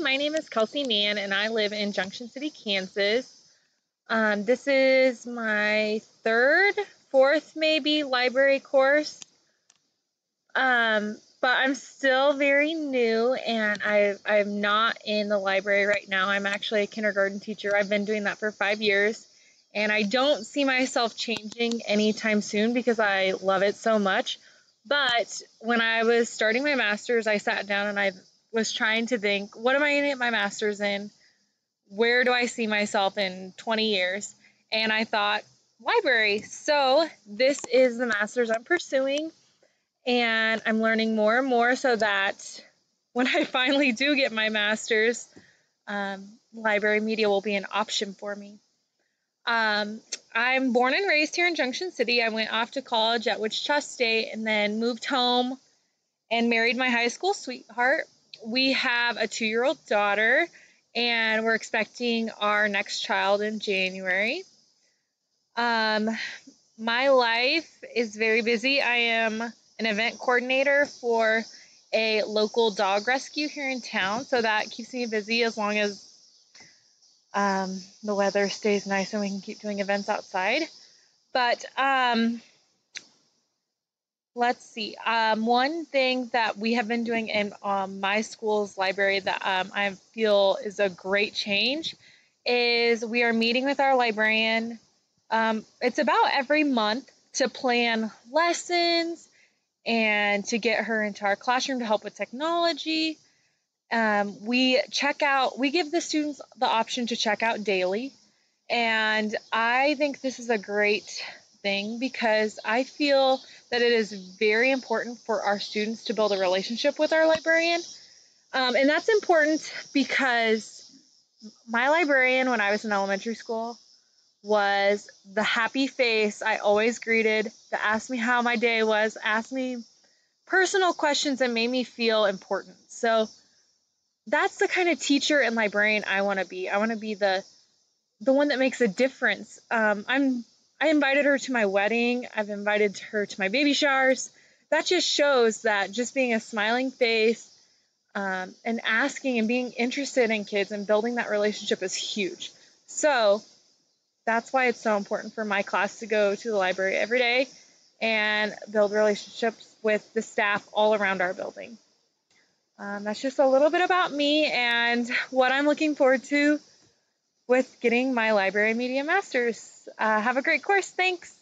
my name is Kelsey Mann, and I live in Junction City, Kansas. This is my fourth maybe library course, but I'm still very new, and I'm not in the library right now. I'm actually a kindergarten teacher. I've been doing that for 5 years, and I don't see myself changing anytime soon because I love it so much. But when I was starting my master's, I sat down and I was trying to think, what am I going to get my master's in? Where do I see myself in 20 years? And I thought, library. So this is the master's I'm pursuing, and I'm learning more and more so that when I finally do get my master's, library media will be an option for me. I'm born and raised here in Junction City. I went off to college at Wichita State and then moved home and married my high school sweetheart. We have a 2-year-old daughter, and we're expecting our next child in January. My life is very busy. I am an event coordinator for a local dog rescue here in town, so that keeps me busy as long as the weather stays nice and we can keep doing events outside. But let's see. One thing that we have been doing in my school's library that I feel is a great change is we are meeting with our librarian. It's about every month to plan lessons and to get her into our classroom to help with technology. We give the students the option to check out daily. And I think this is a great thing because I feel that it is very important for our students to build a relationship with our librarian. And that's important because my librarian when I was in elementary school was the happy face I always greeted, that asked me how my day was, asked me personal questions and made me feel important. So that's the kind of teacher and librarian I want to be. I want to be the one that makes a difference. I invited her to my wedding. I've invited her to my baby showers. That just shows that just being a smiling face and asking and being interested in kids and building that relationship is huge. So that's why it's so important for my class to go to the library every day and build relationships with the staff all around our building. That's just a little bit about me and what I'm looking forward to with getting my library media master's. Have a great course. Thanks.